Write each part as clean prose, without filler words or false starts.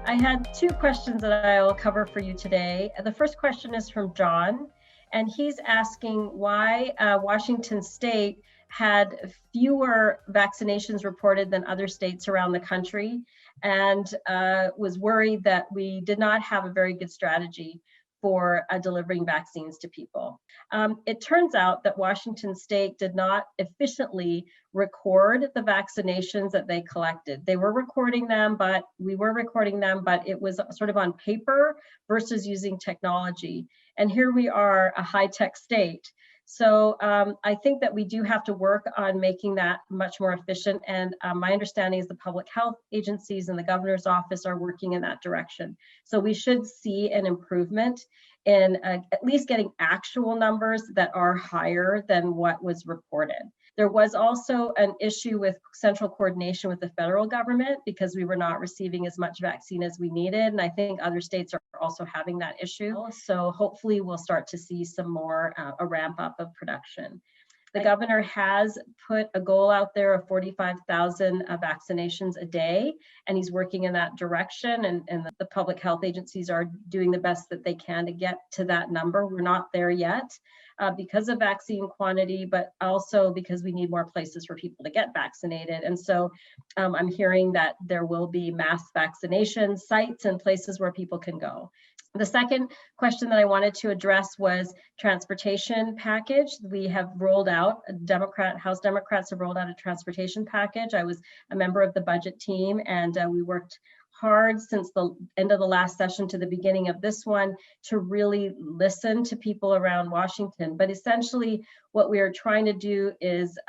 I had two questions that I'll cover for you today. The first question is from John, and he's asking why Washington State had fewer vaccinations reported than other states around the country, and was worried that we did not have a very good strategy for delivering vaccines to people. It turns out that Washington State did not efficiently record the vaccinations that they collected. They were recording them, but we were recording them, but it was sort of on paper versus using technology. And here we are, a high-tech state. So I think that we do have to work on making that much more efficient. And my understanding is the public health agencies and the governor's office are working in that direction. So we should see an improvement in at least getting actual numbers that are higher than what was reported. There was also an issue with central coordination with the federal government because we were not receiving as much vaccine as we needed. And I think other states are also having that issue. So hopefully we'll start to see some more, a ramp up of production. The governor has put a goal out there of 45,000 vaccinations a day, and he's working in that direction. And the public health agencies are doing the best that they can to get to that number. We're not there yet because of vaccine quantity, but also because we need more places for people to get vaccinated. And so I'm hearing that there will be mass vaccination sites and places where people can go. The second question that I wanted to address was transportation package. We have rolled out, House Democrats have rolled out a transportation package. I was a member of the budget team, and we worked hard since the end of the last session to the beginning of this one to really listen to people around Washington. But essentially what we are trying to do is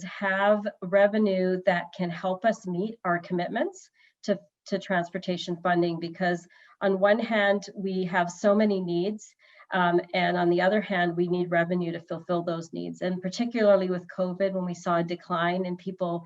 have revenue that can help us meet our commitments to transportation funding, because on one hand, we have so many needs, and on the other hand, we need revenue to fulfill those needs. And particularly with COVID, when we saw a decline in people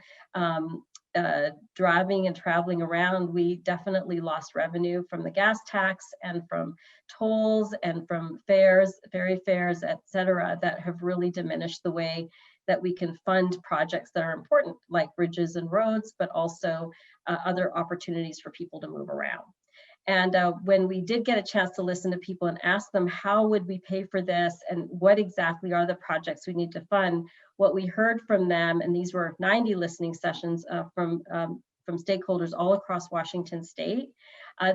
driving and traveling around, we definitely lost revenue from the gas tax and from tolls and from fares, ferry fares, et cetera, that have really diminished the way that we can fund projects that are important, like bridges and roads, but also other opportunities for people to move around. And when we did get a chance to listen to people and ask them, how would we pay for this and what exactly are the projects we need to fund, what we heard from them, and these were 90 listening sessions from stakeholders all across Washington State,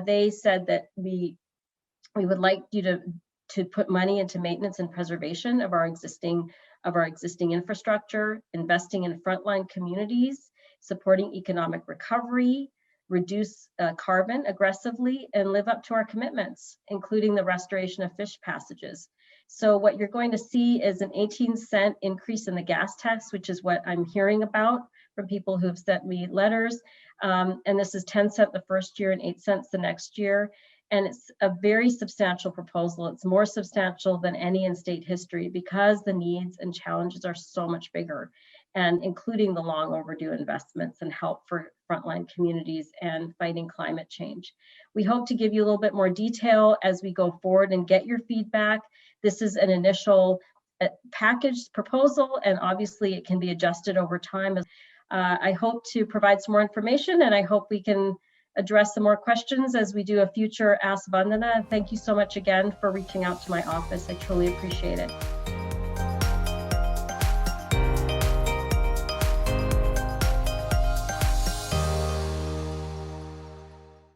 they said that we would like you to put money into maintenance and preservation of our existing infrastructure, investing in frontline communities, supporting economic recovery, reduce carbon aggressively, and live up to our commitments, including the restoration of fish passages. So what you're going to see is an 18-cent increase in the gas tax, which is what I'm hearing about from people who have sent me letters. And this is 10 cents the first year and 8 cents the next year. And it's a very substantial proposal. It's more substantial than any in state history because the needs and challenges are so much bigger, and including the long overdue investments and help for frontline communities and fighting climate change. We hope to give you a little bit more detail as we go forward and get your feedback. This is an initial packaged proposal, and obviously it can be adjusted over time. I hope to provide some more information, and I hope we can address some more questions as we do a future Ask Vandana. Thank you so much again for reaching out to my office. I truly appreciate it.